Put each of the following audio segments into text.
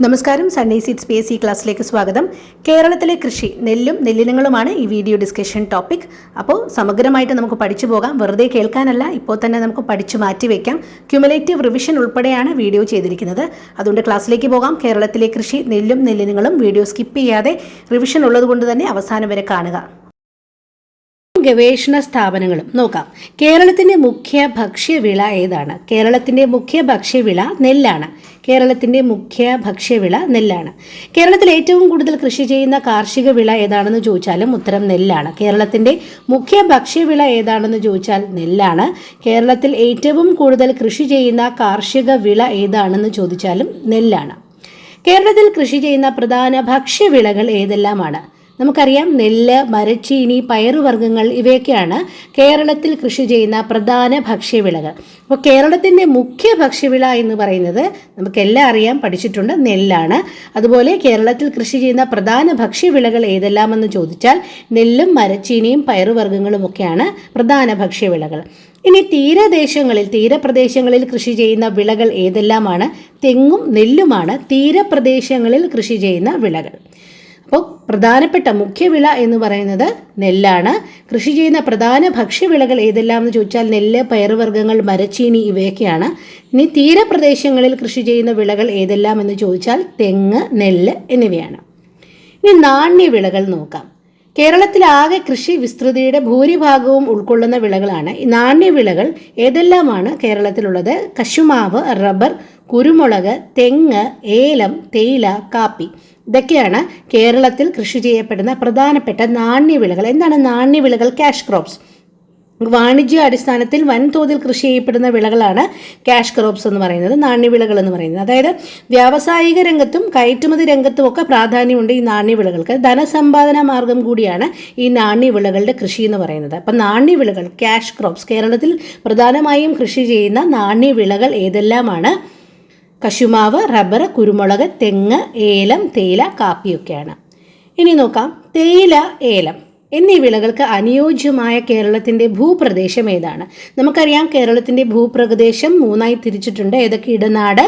നമസ്കാരം, Sunny seeds PSC ക്ലാസ്സിലേക്ക് സ്വാഗതം. കേരളത്തിലെ കൃഷി നെല്ലും നെല്ലിനങ്ങളുമാണ് ഈ വീഡിയോ ഡിസ്കഷൻ ടോപ്പിക്. അപ്പോൾ സമഗ്രമായിട്ട് നമുക്ക് പഠിച്ചു പോകാം. വെറുതെ കേൾക്കാനല്ല, ഇപ്പോൾ തന്നെ നമുക്ക് പഠിച്ചു മാറ്റിവെക്കാം. ക്യുമുലേറ്റീവ് റിവിഷൻ ഉൾപ്പെടെയാണ് വീഡിയോ ചെയ്തിരിക്കുന്നത്. അതുകൊണ്ട് ക്ലാസ്സിലേക്ക് പോകാം. കേരളത്തിലെ കൃഷി നെല്ലും നെല്ലിനങ്ങളും വീഡിയോ സ്കിപ്പ് ചെയ്യാതെ റിവിഷൻ ഉള്ളതുകൊണ്ട് തന്നെ അവസാനം വരെ കാണുക. ഗവേഷണ സ്ഥാപനങ്ങളും നോക്കാം. കേരളത്തിൻ്റെ മുഖ്യ ഭക്ഷ്യവിള ഏതാണ്? കേരളത്തിൻ്റെ മുഖ്യ ഭക്ഷ്യവിള നെല്ലാണ്. കേരളത്തിൻ്റെ മുഖ്യ ഭക്ഷ്യവിള നെല്ലാണ്. കേരളത്തിൽ ഏറ്റവും കൂടുതൽ കൃഷി ചെയ്യുന്ന കാർഷിക വിള ഏതാണെന്ന് ചോദിച്ചാലും ഉത്തരം നെല്ലാണ്. കേരളത്തിൻ്റെ മുഖ്യ ഭക്ഷ്യവിള ഏതാണെന്ന് ചോദിച്ചാൽ നെല്ലാണ്. കേരളത്തിൽ ഏറ്റവും കൂടുതൽ കൃഷി ചെയ്യുന്ന കാർഷിക വിള ഏതാണെന്ന് ചോദിച്ചാലും നെല്ലാണ്. കേരളത്തിൽ കൃഷി ചെയ്യുന്ന പ്രധാന ഭക്ഷ്യവിളകൾ ഏതെല്ലാമാണ്? നമുക്കറിയാം, നെല്ല്, മരച്ചീനി, പയറുവർഗ്ഗങ്ങൾ ഇവയൊക്കെയാണ് കേരളത്തിൽ കൃഷി ചെയ്യുന്ന പ്രധാന ഭക്ഷ്യവിളകൾ. അപ്പോൾ കേരളത്തിൻ്റെ മുഖ്യ ഭക്ഷ്യവിള എന്ന് പറയുന്നത് നമുക്കെല്ലാം അറിയാം, പഠിച്ചിട്ടുണ്ട്, നെല്ലാണ്. അതുപോലെ കേരളത്തിൽ കൃഷി ചെയ്യുന്ന പ്രധാന ഭക്ഷ്യവിളകൾ ഏതെല്ലാമെന്ന് ചോദിച്ചാൽ നെല്ലും മരച്ചീനിയും പയറുവർഗ്ഗങ്ങളും ഒക്കെയാണ് പ്രധാന ഭക്ഷ്യവിളകൾ. ഇനി തീരപ്രദേശങ്ങളിൽ കൃഷി ചെയ്യുന്ന വിളകൾ ഏതെല്ലാമാണ്? തെങ്ങും നെല്ലുമാണ് തീരപ്രദേശങ്ങളിൽ കൃഷി ചെയ്യുന്ന വിളകൾ. അപ്പോൾ പ്രധാനപ്പെട്ട മുഖ്യവിള എന്ന് പറയുന്നത് നെല്ലാണ്. കൃഷി ചെയ്യുന്ന പ്രധാന ഭക്ഷ്യവിളകൾ ഏതെല്ലാം എന്ന് ചോദിച്ചാൽ നെല്ല്, പയറുവർഗ്ഗങ്ങൾ, മരച്ചീനി ഇവയൊക്കെയാണ്. ഇനി തീരപ്രദേശങ്ങളിൽ കൃഷി ചെയ്യുന്ന വിളകൾ ഏതെല്ലാം എന്ന് ചോദിച്ചാൽ തെങ്ങ്, നെല്ല് എന്നിവയാണ്. ഇനി നാണ്യവിളകൾ നോക്കാം. കേരളത്തിലാകെ കൃഷി വിസ്തൃതിയുടെ ഭൂരിഭാഗവും ഉൾക്കൊള്ളുന്ന വിളകളാണ്. ഈ നാണ്യവിളകൾ ഏതെല്ലാമാണ് കേരളത്തിലുള്ളത്? കശുമാവ്, റബ്ബർ, കുരുമുളക്, തെങ്ങ്, ഏലം, തേയില, കാപ്പി ഇതൊക്കെയാണ് കേരളത്തിൽ കൃഷി ചെയ്യപ്പെടുന്ന പ്രധാനപ്പെട്ട നാണ്യവിളകൾ. എന്താണ് നാണ്യവിളകൾ? Cash crops. വാണിജ്യ അടിസ്ഥാനത്തിൽ വൻതോതിൽ കൃഷി ചെയ്യപ്പെടുന്ന വിളകളാണ് ക്യാഷ് ക്രോപ്സ് എന്ന് പറയുന്നത്, നാണ്യവിളകൾ എന്ന് പറയുന്നത്. അതായത് വ്യാവസായിക രംഗത്തും കയറ്റുമതി രംഗത്തും ഒക്കെ പ്രാധാന്യമുണ്ട് ഈ നാണ്യവിളകൾക്ക്. ധനസമ്പാദന മാർഗം കൂടിയാണ് ഈ നാണ്യവിളകളുടെ കൃഷി എന്ന് പറയുന്നത്. അപ്പം നാണ്യവിളകൾ, ക്യാഷ് ക്രോപ്സ്, കേരളത്തിൽ പ്രധാനമായും കൃഷി ചെയ്യുന്ന നാണ്യവിളകൾ ഏതെല്ലാമാണ്? കശുമാവ്, റബ്ബർ, കുരുമുളക്, തെങ്ങ്, ഏലം, തേയില, കാപ്പിയൊക്കെയാണ്. ഇനി നോക്കാം, തേയില, ഏലം എന്നീ വിളകൾക്ക് അനുയോജ്യമായ കേരളത്തിൻ്റെ ഭൂപ്രദേശം ഏതാണ്? നമുക്കറിയാം, കേരളത്തിൻ്റെ ഭൂപ്രദേശം മൂന്നായി തിരിച്ചിട്ടുണ്ട്. ഏതൊക്കെ? ഇടനാട്,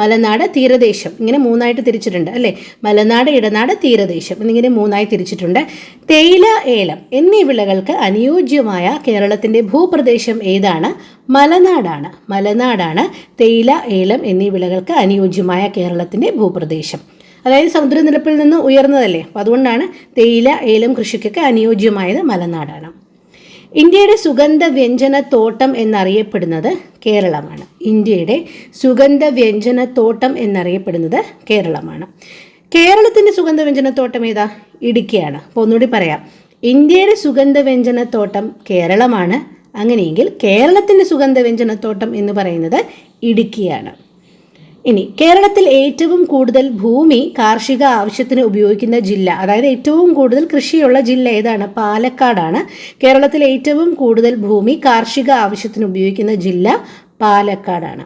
മലനാട്, തീരദേശം. ഇങ്ങനെ മൂന്നായിട്ട് തിരിച്ചിട്ടുണ്ട് അല്ലേ? മലനാട്, ഇടനാട്, തീരദേശം എന്നിങ്ങനെ മൂന്നായി തിരിച്ചിട്ടുണ്ട്. തേയില, ഏലം എന്നീ വിളകൾക്ക് അനുയോജ്യമായ കേരളത്തിൻ്റെ ഭൂപ്രദേശം ഏതാണ്? മലനാടാണ്. മലനാടാണ് തേയില, ഏലം എന്നീ വിളകൾക്ക് അനുയോജ്യമായ കേരളത്തിൻ്റെ ഭൂപ്രദേശം. അതായത് സമുദ്രനിരപ്പിൽ നിന്ന് ഉയർന്നതല്ലേ, അപ്പം അതുകൊണ്ടാണ് തേയില, ഏലം കൃഷിക്കൊക്കെ അനുയോജ്യമായത് മലനാടാണ്. ഇന്ത്യയുടെ സുഗന്ധവ്യഞ്ജനത്തോട്ടം എന്നറിയപ്പെടുന്നത് കേരളമാണ്. ഇന്ത്യയുടെ സുഗന്ധവ്യഞ്ജനത്തോട്ടം എന്നറിയപ്പെടുന്നത് കേരളമാണ്. കേരളത്തിൻ്റെ സുഗന്ധവ്യഞ്ജനത്തോട്ടം ഏതാ? ഇടുക്കിയാണ്. അപ്പോൾ ഒന്നുകൂടി പറയാം, ഇന്ത്യയുടെ സുഗന്ധവ്യഞ്ജനത്തോട്ടം കേരളമാണ്. അങ്ങനെയെങ്കിൽ കേരളത്തിൻ്റെ സുഗന്ധവ്യഞ്ജനത്തോട്ടം എന്ന് പറയുന്നത് ഇടുക്കിയാണ്. ഇനി കേരളത്തിൽ ഏറ്റവും കൂടുതൽ ഭൂമി കാർഷിക ആവശ്യത്തിന് ഉപയോഗിക്കുന്ന ജില്ല, അതായത് ഏറ്റവും കൂടുതൽ കൃഷിയുള്ള ജില്ല ഏതാണ്? പാലക്കാടാണ്. കേരളത്തിൽ ഏറ്റവും കൂടുതൽ ഭൂമി കാർഷിക ആവശ്യത്തിന് ഉപയോഗിക്കുന്ന ജില്ല പാലക്കാടാണ്.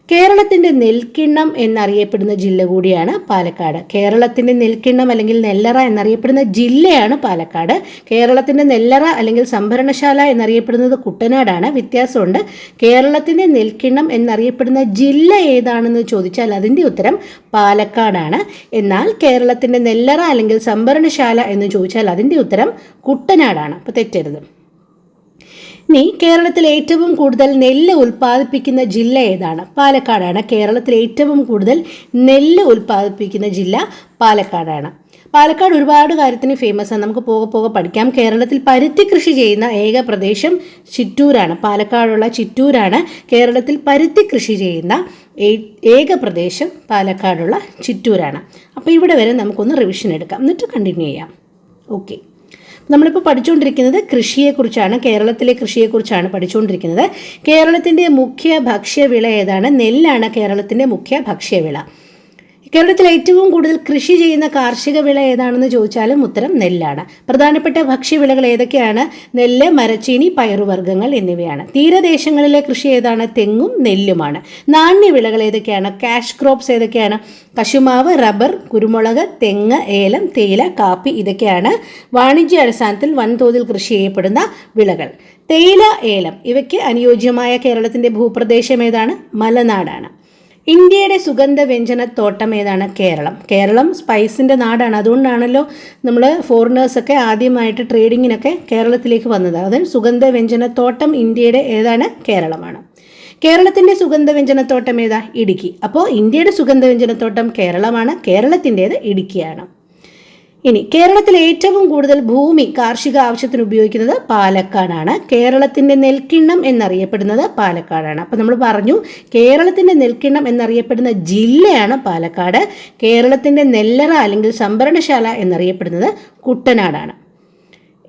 കേരളത്തിൻ്റെ നെൽക്കിണ്ണം എന്നറിയപ്പെടുന്ന ജില്ല കൂടിയാണ് പാലക്കാട്. കേരളത്തിൻ്റെ നെൽക്കിണ്ണം അല്ലെങ്കിൽ നെല്ലറ എന്നറിയപ്പെടുന്ന ജില്ലയാണ് പാലക്കാട്. കേരളത്തിൻ്റെ നെല്ലറ അല്ലെങ്കിൽ സംഭരണശാല എന്നറിയപ്പെടുന്നത് കുട്ടനാടാണ്. വ്യത്യാസമുണ്ട്. കേരളത്തിൻ്റെ നെൽക്കിണ്ണം എന്നറിയപ്പെടുന്ന ജില്ല ഏതാണെന്ന് ചോദിച്ചാൽ അതിൻ്റെ ഉത്തരം പാലക്കാടാണ്. എന്നാൽ കേരളത്തിൻ്റെ നെല്ലറ അല്ലെങ്കിൽ സംഭരണശാല എന്ന് ചോദിച്ചാൽ അതിൻ്റെ ഉത്തരം കുട്ടനാടാണ്. അപ്പോൾ തെറ്റരുത്. ഇനി കേരളത്തിൽ ഏറ്റവും കൂടുതൽ നെല്ല് ഉൽപ്പാദിപ്പിക്കുന്ന ജില്ല ഏതാണ്? പാലക്കാടാണ്. കേരളത്തിൽ ഏറ്റവും കൂടുതൽ നെല്ല് ഉൽപ്പാദിപ്പിക്കുന്ന ജില്ല പാലക്കാടാണ്. പാലക്കാട് ഒരുപാട് കാര്യത്തിന് ഫേമസ് ആണ്. നമുക്ക് പോകെ പഠിക്കാം. കേരളത്തിൽ പരുത്തി കൃഷി ചെയ്യുന്ന ഏക പ്രദേശം ചിറ്റൂരാണ്. പാലക്കാടുള്ള ചിറ്റൂരാണ് കേരളത്തിൽ പരുത്തി കൃഷി ചെയ്യുന്ന ഏക പ്രദേശം. പാലക്കാടുള്ള ചിറ്റൂരാണ്. അപ്പോൾ ഇവിടെ വരെ നമുക്കൊന്ന് റിവിഷൻ എടുക്കാം, എന്നിട്ട് കണ്ടിന്യൂ ചെയ്യാം. ഓക്കെ, നമ്മളിപ്പോൾ പഠിച്ചുകൊണ്ടിരിക്കുന്നത് കൃഷിയെക്കുറിച്ചാണ്. കേരളത്തിലെ കൃഷിയെക്കുറിച്ചാണ് പഠിച്ചുകൊണ്ടിരിക്കുന്നത്. കേരളത്തിൻ്റെ മുഖ്യ ഭക്ഷ്യവിള ഏതാണ്? നെല്ലാണ് കേരളത്തിൻ്റെ മുഖ്യ ഭക്ഷ്യവിള. കേരളത്തിൽ ഏറ്റവും കൂടുതൽ കൃഷി ചെയ്യുന്ന കാർഷിക വിള ഏതാണെന്ന് ചോദിച്ചാലും ഉത്തരം നെല്ലാണ്. പ്രധാനപ്പെട്ട ഭക്ഷ്യവിളകൾ ഏതൊക്കെയാണ്? നെല്ല്, മരച്ചീനി, പയറുവർഗ്ഗങ്ങൾ എന്നിവയാണ്. തീരദേശങ്ങളിലെ കൃഷി ഏതാണ്? തെങ്ങും നെല്ലുമാണ്. നാണ്യവിളകൾ ഏതൊക്കെയാണ്? ക്യാഷ് ക്രോപ്സ് ഏതൊക്കെയാണ്? കശുമാവ്, റബ്ബർ, കുരുമുളക്, തെങ്ങ്, ഏലം, തേയില, കാപ്പി ഇതൊക്കെയാണ് വാണിജ്യ അടിസ്ഥാനത്തിൽ വൻതോതിൽ കൃഷി ചെയ്യപ്പെടുന്ന വിളകൾ. തേയില, ഏലം ഇവയ്ക്ക് അനുയോജ്യമായ കേരളത്തിൻ്റെ ഭൂപ്രദേശം ഏതാണ്? മലനാടാണ്. ഇന്ത്യയുടെ സുഗന്ധവ്യഞ്ജനത്തോട്ടം ഏതാണ്? കേരളം. കേരളം സ്പൈസിൻ്റെ നാടാണ്. അതുകൊണ്ടാണല്ലോ നമ്മൾ ഫോറിനേഴ്സൊക്കെ ആദ്യമായിട്ട് ട്രേഡിങ്ങിനൊക്കെ കേരളത്തിലേക്ക് വന്നത്. അത് സുഗന്ധവ്യഞ്ജനത്തോട്ടം ഇന്ത്യയുടെ ഏതാണ്? കേരളമാണ്. കേരളത്തിൻ്റെ സുഗന്ധവ്യഞ്ജനത്തോട്ടം ഏതാ? ഇടുക്കി. അപ്പോൾ ഇന്ത്യയുടെ സുഗന്ധവ്യഞ്ജനത്തോട്ടം കേരളമാണ്, കേരളത്തിൻ്റേത് ഇടുക്കിയാണ്. ഇനി കേരളത്തിൽ ഏറ്റവും കൂടുതൽ ഭൂമി കാർഷിക ആവശ്യത്തിന് ഉപയോഗിക്കുന്നത് പാലക്കാടാണ്. കേരളത്തിൻ്റെ നെൽക്കിണ്ണം എന്നറിയപ്പെടുന്നത് പാലക്കാടാണ്. അപ്പോൾ നമ്മൾ പറഞ്ഞു കേരളത്തിൻ്റെ നെൽക്കിണ്ണം എന്നറിയപ്പെടുന്ന ജില്ലയാണ് പാലക്കാട്. കേരളത്തിൻ്റെ നെല്ലറ അല്ലെങ്കിൽ സംഭരണശാല എന്നറിയപ്പെടുന്നത് കുട്ടനാടാണ്.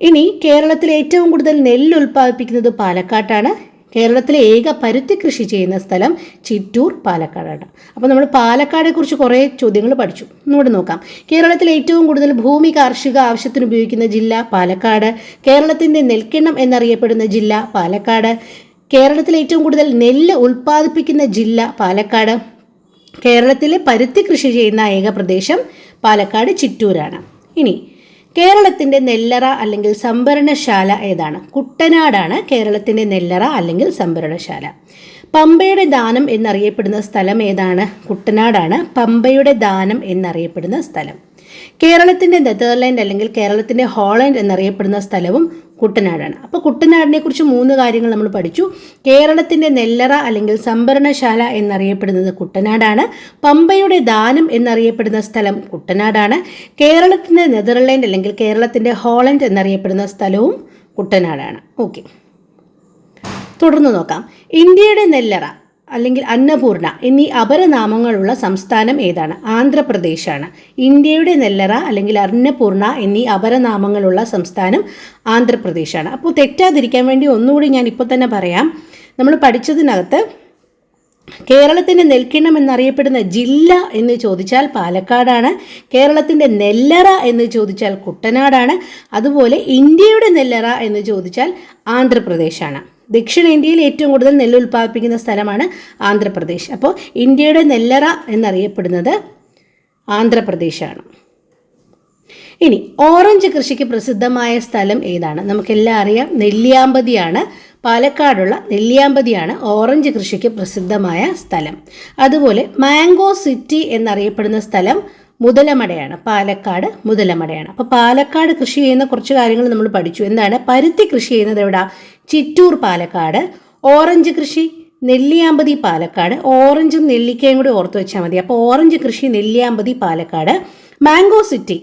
ഇനി കേരളത്തിൽ ഏറ്റവും കൂടുതൽ നെല്ല് ഉൽപ്പാദിപ്പിക്കുന്നത് പാലക്കാട്ടാണ്. കേരളത്തിലെ ഏക പരുത്തി കൃഷി ചെയ്യുന്ന സ്ഥലം ചിറ്റൂർ, പാലക്കാടാണ്. അപ്പോൾ നമ്മൾ പാലക്കാടെക്കുറിച്ച് കുറേ ചോദ്യങ്ങൾ പഠിച്ചു. ഇങ്ങോട്ട് നോക്കാം. കേരളത്തിൽ ഏറ്റവും കൂടുതൽ ഭൂമി കാർഷിക ആവശ്യത്തിന് ഉപയോഗിക്കുന്ന ജില്ല പാലക്കാട്. കേരളത്തിൻ്റെ നെൽക്കിണ്ണം എന്നറിയപ്പെടുന്ന ജില്ല പാലക്കാട്. കേരളത്തിൽ ഏറ്റവും കൂടുതൽ നെല്ല് ഉൽപ്പാദിപ്പിക്കുന്ന ജില്ല പാലക്കാട്. കേരളത്തിലെ പരുത്തി കൃഷി ചെയ്യുന്ന ഏക പ്രദേശം പാലക്കാട് ചിറ്റൂരാണ്. ഇനി കേരളത്തിൻ്റെ നെല്ലറ അല്ലെങ്കിൽ സംഭരണശാല ഏതാണ്? കുട്ടനാടാണ് കേരളത്തിൻ്റെ നെല്ലറ അല്ലെങ്കിൽ സംഭരണശാല. പമ്പയുടെ ദാനം എന്നറിയപ്പെടുന്ന സ്ഥലം ഏതാണ്? കുട്ടനാടാണ് പമ്പയുടെ ദാനം എന്നറിയപ്പെടുന്ന സ്ഥലം. കേരളത്തിൻ്റെ നെതർലാൻഡ് അല്ലെങ്കിൽ കേരളത്തിൻ്റെ ഹോളണ്ട് എന്നറിയപ്പെടുന്ന സ്ഥലവും കുട്ടനാടാണ്. അപ്പോൾ കുട്ടനാടിനെ കുറിച്ച് 3 കാര്യങ്ങൾ നമ്മൾ പഠിച്ചു. കേരളത്തിൻ്റെ നെല്ലറ അല്ലെങ്കിൽ സംഭരണശാല എന്നറിയപ്പെടുന്നത് കുട്ടനാടാണ്. പമ്പയുടെ ദാനം എന്നറിയപ്പെടുന്ന സ്ഥലം കുട്ടനാടാണ്. കേരളത്തിൻ്റെ നെതർലാൻഡ് അല്ലെങ്കിൽ കേരളത്തിൻ്റെ ഹോളണ്ട് എന്നറിയപ്പെടുന്ന സ്ഥലവും കുട്ടനാടാണ്. ഓക്കെ, തുടർന്ന് നോക്കാം. ഇന്ത്യയുടെ നെല്ലറ അല്ലെങ്കിൽ അന്നപൂർണ എന്നീ അപരനാമങ്ങളുള്ള സംസ്ഥാനം ഏതാണ്? ആന്ധ്രാപ്രദേശാണ്. ഇന്ത്യയുടെ നെല്ലറ അല്ലെങ്കിൽ അന്നപൂർണ എന്നീ അപരനാമങ്ങളുള്ള സംസ്ഥാനം ആന്ധ്രാപ്രദേശാണ്. അപ്പോൾ തെറ്റാതിരിക്കാൻ വേണ്ടി ഒന്നുകൂടി ഞാൻ ഇപ്പോൾ തന്നെ പറയാം. നമ്മൾ പഠിച്ചതിനകത്ത് കേരളത്തിൻ്റെ നെൽക്കിണ്ണം എന്നറിയപ്പെടുന്ന ജില്ല എന്ന് ചോദിച്ചാൽ പാലക്കാടാണ്. കേരളത്തിൻ്റെ നെല്ലറ എന്ന് ചോദിച്ചാൽ കുട്ടനാടാണ്. അതുപോലെ ഇന്ത്യയുടെ നെല്ലറ എന്ന് ചോദിച്ചാൽ ആന്ധ്രാപ്രദേശാണ്. ദക്ഷിണേന്ത്യയിൽ ഏറ്റവും കൂടുതൽ നെല്ല് ഉൽപ്പാദിപ്പിക്കുന്ന സ്ഥലമാണ് ആന്ധ്രാപ്രദേശ്. അപ്പോൾ ഇന്ത്യയുടെ നെല്ലറ എന്നറിയപ്പെടുന്നത് ആന്ധ്രാപ്രദേശാണ്. ഇനി ഓറഞ്ച് കൃഷിക്ക് പ്രസിദ്ധമായ സ്ഥലം ഏതാണ്? നമുക്കെല്ലാം അറിയാം, നെല്ലിയാമ്പതിയാണ്. പാലക്കാടുള്ള നെല്ലിയാമ്പതിയാണ് ഓറഞ്ച് കൃഷിക്ക് പ്രസിദ്ധമായ സ്ഥലം. അതുപോലെ മാംഗോ സിറ്റി എന്നറിയപ്പെടുന്ന സ്ഥലം മുതലമടയാണ്. പാലക്കാട് മുതലമടയാണ്. അപ്പോൾ പാലക്കാട് കൃഷി ചെയ്യുന്ന കുറച്ച് കാര്യങ്ങൾ നമ്മൾ പഠിച്ചു. എന്താണ്? പരുത്തി കൃഷി ചെയ്യുന്നത് എവിടെ? ചിറ്റൂർ, പാലക്കാട്. ഓറഞ്ച് കൃഷി നെല്ലിയാമ്പതി, പാലക്കാട്. ഓറഞ്ചും നെല്ലിക്കയും കൂടി ഓർത്ത് വെച്ചാൽ മതി. അപ്പോൾ ഓറഞ്ച് കൃഷി Nelliyampathy, Palakkad. Mango city,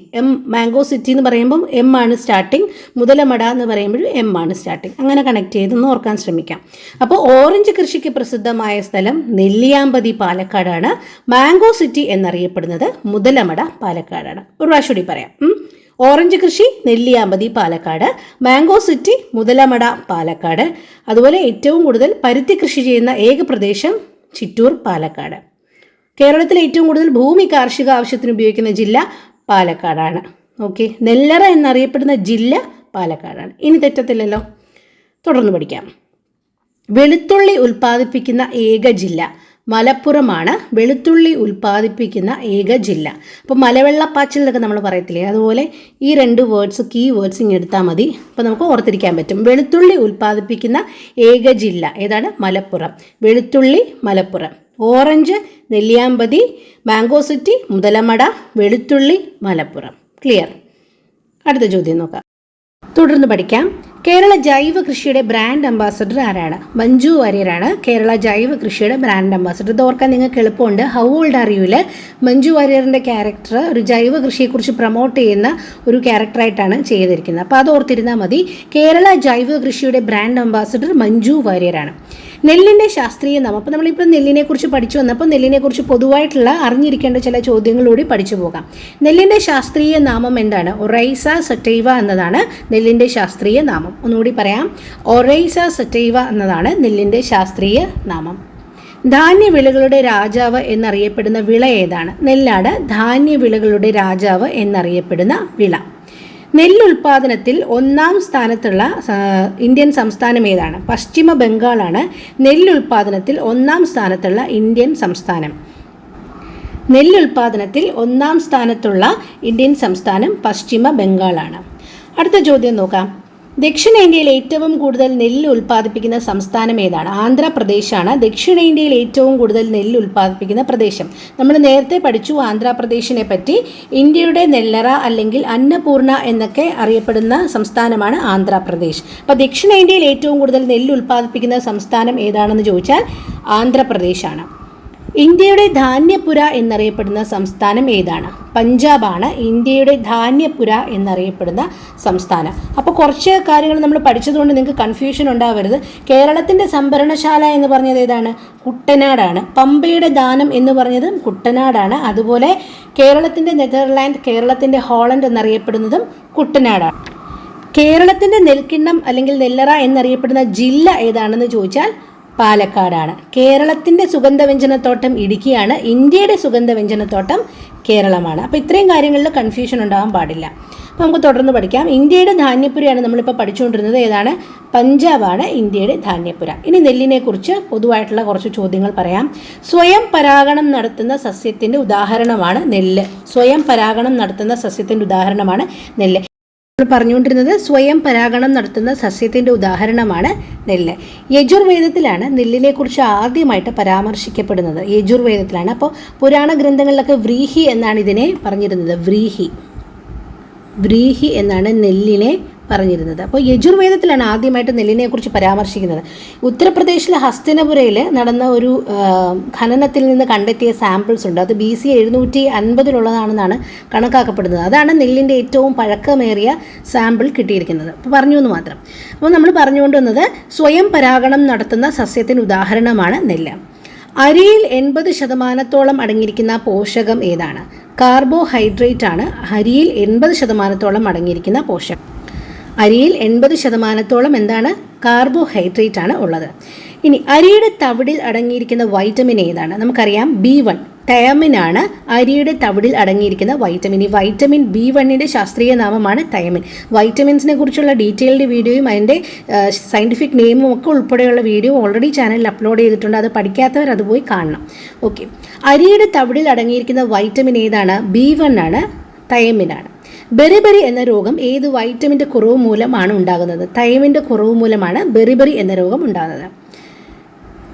mango city എന്ന് പറയുമ്പോൾ എം ആണ് സ്റ്റാർട്ടിങ്. മുതലമട എന്ന് പറയുമ്പോൾ എം ആണ് സ്റ്റാർട്ടിങ്. അങ്ങനെ കണക്ട് ചെയ്തൊന്ന് ഓർക്കാൻ ശ്രമിക്കാം. അപ്പോൾ ഓറഞ്ച് കൃഷിക്ക് പ്രസിദ്ധമായ സ്ഥലം നെല്ലിയാമ്പതി, പാലക്കാടാണ്. മാംഗോ സിറ്റി എന്നറിയപ്പെടുന്നത് മുതലമട, പാലക്കാടാണ്. ഒരു പ്രാവശ്യം കൂടി പറയാം. ഓറഞ്ച് കൃഷി നെല്ലിയാമ്പതി, പാലക്കാട്. Mango city Muthalamada, Palakkad. അതുപോലെ ഏറ്റവും കൂടുതൽ പരുത്തി കൃഷി ചെയ്യുന്ന ഏക പ്രദേശം ചിറ്റൂർ, പാലക്കാട്. കേരളത്തിൽ ഏറ്റവും കൂടുതൽ ഭൂമി കാർഷിക ആവശ്യത്തിന് ഉപയോഗിക്കുന്ന ജില്ല പാലക്കാടാണ്. ഓക്കെ, നെല്ലറ എന്നറിയപ്പെടുന്ന ജില്ല പാലക്കാടാണ്. ഇനി തെറ്റത്തില്ലല്ലോ. തുടർന്ന് പഠിക്കാം. വെളുത്തുള്ളി ഉൽപ്പാദിപ്പിക്കുന്ന ഏക ജില്ല മലപ്പുറമാണ്. വെളുത്തുള്ളി ഉൽപ്പാദിപ്പിക്കുന്ന ഏക ജില്ല. അപ്പോൾ മലവെള്ളപ്പാച്ചിൽ എന്നൊക്കെ നമ്മൾ പറയത്തില്ലേ, അതുപോലെ ഈ 2 വേർഡ്സ് കീ വേർഡ്സ് ഇങ്ങനെ എടുത്താൽ മതി. അപ്പോൾ നമുക്ക് ഓർത്തിരിക്കാൻ പറ്റും. വെളുത്തുള്ളി ഉൽപ്പാദിപ്പിക്കുന്ന ഏക ജില്ല ഏതാണ്? മലപ്പുറം. വെളുത്തുള്ളി Malappuram. Orange Nelliyampathy, mango city Muthalamada, വെളുത്തുള്ളി മലപ്പുറം. ക്ലിയർ? അടുത്ത ചോദ്യം നോക്കാം. തുടർന്ന് പഠിക്കാം. കേരള ജൈവ കൃഷിയുടെ ബ്രാൻഡ് അംബാസഡർ ആരാണ്? മഞ്ജു വാര്യരാണ് കേരള ജൈവ കൃഷിയുടെ ബ്രാൻഡ് അംബാസഡർ. ഇത് ഓർക്കാൻ നിങ്ങൾക്ക് എളുപ്പമുണ്ട്. ഹൗ ഓൾഡ് ആർ യുവിൽ മഞ്ജു വാര്യറിൻ്റെ ക്യാരക്ടർ ഒരു ജൈവ കൃഷിയെക്കുറിച്ച് പ്രൊമോട്ട് ചെയ്യുന്ന ഒരു ക്യാരക്ടറായിട്ടാണ് ചെയ്തിരിക്കുന്നത്. അപ്പോൾ അത് ഓർത്തിരുന്നാൽ മതി. കേരള ജൈവ കൃഷിയുടെ ബ്രാൻഡ് അംബാസഡർ മഞ്ജു വാര്യരാണ്. നെല്ലിൻ്റെ ശാസ്ത്രീയ നാമം. അപ്പോൾ നമ്മളിപ്പോൾ നെല്ലിനെക്കുറിച്ച് പഠിച്ചു വന്നപ്പോൾ നെല്ലിനെക്കുറിച്ച് പൊതുവായിട്ടുള്ള അറിഞ്ഞിരിക്കേണ്ട ചില ചോദ്യങ്ങളൂടി പഠിച്ചു പോകാം. നെല്ലിൻ്റെ ശാസ്ത്രീയ നാമം എന്താണ്? ഒറൈസ സറ്റൈവ എന്നതാണ് നെല്ലിൻ്റെ ശാസ്ത്രീയ നാമം. ഒന്നുകൂടി പറയാം. ഒറൈസ സറ്റൈവ എന്നതാണ് നെല്ലിൻ്റെ ശാസ്ത്രീയ നാമം. ധാന്യവിളകളുടെ രാജാവ് എന്നറിയപ്പെടുന്ന വിള ഏതാണ്? നെല്ലാണ് ധാന്യവിളകളുടെ രാജാവ് എന്നറിയപ്പെടുന്ന വിള. നെല്ലുൽപാദനത്തിൽ 1-ാം സ്ഥാനത്തുള്ള ഇന്ത്യൻ സംസ്ഥാനം ഏതാണ്? പശ്ചിമ ബംഗാളാണ് നെല്ലുൽപാദനത്തിൽ 1-ാം സ്ഥാനത്തുള്ള ഇന്ത്യൻ സംസ്ഥാനം. നെല്ലുൽപാദനത്തിൽ 1-ാം സ്ഥാനത്തുള്ള ഇന്ത്യൻ സംസ്ഥാനം പശ്ചിമ ബംഗാളാണ്. അടുത്ത ചോദ്യം നോക്കാം. ദക്ഷിണേന്ത്യയിൽ ഏറ്റവും കൂടുതൽ നെല്ല് ഉൽപ്പാദിപ്പിക്കുന്ന സംസ്ഥാനം ഏതാണ്? ആന്ധ്രാപ്രദേശാണ് ദക്ഷിണേന്ത്യയിൽ ഏറ്റവും കൂടുതൽ നെല്ല് ഉൽപ്പാദിപ്പിക്കുന്ന പ്രദേശം. നമ്മൾ നേരത്തെ പഠിച്ചു ആന്ധ്രാപ്രദേശിനെ പറ്റി. ഇന്ത്യയുടെ നെല്ലറ അല്ലെങ്കിൽ അന്നപൂർണ എന്നൊക്കെ അറിയപ്പെടുന്ന സംസ്ഥാനമാണ് ആന്ധ്രാപ്രദേശ്. അപ്പോൾ ദക്ഷിണേന്ത്യയിൽ ഏറ്റവും കൂടുതൽ നെല്ല് ഉൽപ്പാദിപ്പിക്കുന്ന സംസ്ഥാനം ഏതാണെന്ന് ചോദിച്ചാൽ ആന്ധ്രാപ്രദേശാണ്. ഇന്ത്യയുടെ ധാന്യപുര എന്നറിയപ്പെടുന്ന സംസ്ഥാനം ഏതാണ്? പഞ്ചാബാണ് ഇന്ത്യയുടെ ധാന്യപുര എന്നറിയപ്പെടുന്ന സംസ്ഥാനം. അപ്പോൾ കുറച്ച് കാര്യങ്ങൾ നമ്മൾ പഠിച്ചതുകൊണ്ട് നിങ്ങൾക്ക് കൺഫ്യൂഷൻ ഉണ്ടാവരുത്. കേരളത്തിൻ്റെ സംഭരണശാല എന്ന് പറഞ്ഞത് ഏതാണ്? കുട്ടനാടാണ്. പമ്പയുടെ ദാനം എന്ന് പറഞ്ഞതും കുട്ടനാടാണ്. അതുപോലെ കേരളത്തിൻ്റെ നെതർലാൻഡ്, കേരളത്തിൻ്റെ ഹോളണ്ട് എന്നറിയപ്പെടുന്നതും കുട്ടനാടാണ്. കേരളത്തിൻ്റെ നെൽക്കിണ്ണം അല്ലെങ്കിൽ നെല്ലറ എന്നറിയപ്പെടുന്ന ജില്ല ഏതാണെന്ന് ചോദിച്ചാൽ പാലക്കാടാണ്. കേരളത്തിൻ്റെ സുഗന്ധവ്യഞ്ജനത്തോട്ടം ഇടുക്കിയാണ്. ഇന്ത്യയുടെ സുഗന്ധവ്യഞ്ജനത്തോട്ടം കേരളമാണ്. അപ്പോൾ ഇത്രയും കാര്യങ്ങളിൽ കൺഫ്യൂഷൻ ഉണ്ടാകാൻ പാടില്ല. അപ്പോൾ നമുക്ക് തുടർന്ന് പഠിക്കാം. ഇന്ത്യയുടെ ധാന്യപുരയാണ് നമ്മളിപ്പോൾ പഠിച്ചുകൊണ്ടിരുന്നത്. ഏതാണ്? പഞ്ചാബാണ് ഇന്ത്യയുടെ ധാന്യപുര. ഇനി നെല്ലിനെക്കുറിച്ച് പൊതുവായിട്ടുള്ള കുറച്ച് ചോദ്യങ്ങൾ പറയാം. സ്വയം പരാഗണം നടത്തുന്ന സസ്യത്തിൻ്റെ ഉദാഹരണമാണ് നെല്ല്. സ്വയം പരാഗണം നടത്തുന്ന സസ്യത്തിൻ്റെ ഉദാഹരണമാണ് നെല്ല്. പറഞ്ഞുകൊണ്ടിരുന്നത് സ്വയം പരാഗണം നടത്തുന്ന സസ്യത്തിൻ്റെ ഉദാഹരണമാണ് നെല്ല്. യജുർവേദത്തിലാണ് നെല്ലിനെ കുറിച്ച് ആദ്യമായിട്ട് പരാമർശിക്കപ്പെടുന്നത്. യജുർവേദത്തിലാണ്. അപ്പോൾ പുരാണ ഗ്രന്ഥങ്ങളിലൊക്കെ വ്രീഹി എന്നാണ് ഇതിനെ പറഞ്ഞിരുന്നത്. വ്രീഹി എന്നാണ് നെല്ലിനെ പറഞ്ഞിരുന്നത്. അപ്പോൾ യജുർവേദത്തിലാണ് ആദ്യമായിട്ട് നെല്ലിനെക്കുറിച്ച് പരാമർശിക്കുന്നത്. ഉത്തർപ്രദേശിലെ ഹസ്തിനപുരയിൽ നടന്ന ഒരു ഖനനത്തിൽ നിന്ന് കണ്ടെത്തിയ സാമ്പിൾസ് ഉണ്ട്. അത് BC 750 കണക്കാക്കപ്പെടുന്നത്. അതാണ് നെല്ലിൻ്റെ ഏറ്റവും പഴക്കമേറിയ സാമ്പിൾ കിട്ടിയിരിക്കുന്നത്. അപ്പോൾ പറഞ്ഞു എന്ന് മാത്രം. അപ്പോൾ നമ്മൾ പറഞ്ഞുകൊണ്ടുവന്നത് സ്വയം പരാഗണം നടത്തുന്ന സസ്യത്തിന് ഉദാഹരണമാണ് നെല്ല്. അരിയിൽ 80% അടങ്ങിയിരിക്കുന്ന പോഷകം ഏതാണ്? കാർബോഹൈഡ്രേറ്റ് ആണ് അരിയിൽ 80% അടങ്ങിയിരിക്കുന്ന പോഷകം. അരിയിൽ 80% എന്താണ്? കാർബോഹൈഡ്രേറ്റ് ആണ് ഉള്ളത്. ഇനി അരിയുടെ തവിടിൽ അടങ്ങിയിരിക്കുന്ന വൈറ്റമിൻ ഏതാണ്? നമുക്കറിയാം B1 തയമിനാണ് അരിയുടെ തവിടിൽ അടങ്ങിയിരിക്കുന്ന വൈറ്റമിൻ. ഈ വൈറ്റമിൻ B1ൻ്റെ ശാസ്ത്രീയ നാമമാണ് തയമിൻ. വൈറ്റമിൻസിനെ കുറിച്ചുള്ള ഡീറ്റെയിൽഡ് വീഡിയോയും അതിൻ്റെ സയൻറ്റിഫിക് നെയിമും ഒക്കെ ഉൾപ്പെടെയുള്ള വീഡിയോ ഓൾറെഡി ചാനലിൽ അപ്ലോഡ് ചെയ്തിട്ടുണ്ട്. അത് പഠിക്കാത്തവർ അത് പോയി കാണണം. ഓക്കെ, അരിയുടെ തവിടിൽ അടങ്ങിയിരിക്കുന്ന വൈറ്റമിൻ ഏതാണ്? B1 ആണ്, തയമിനാണ്. ബെറിബെറി എന്ന രോഗം ഏത് വൈറ്റമിൻ്റെ കുറവ് മൂലമാണ് ഉണ്ടാകുന്നത്? തൈമിൻ്റെ കുറവ് മൂലമാണ് ബെറിബെറി എന്ന രോഗം ഉണ്ടാകുന്നത്.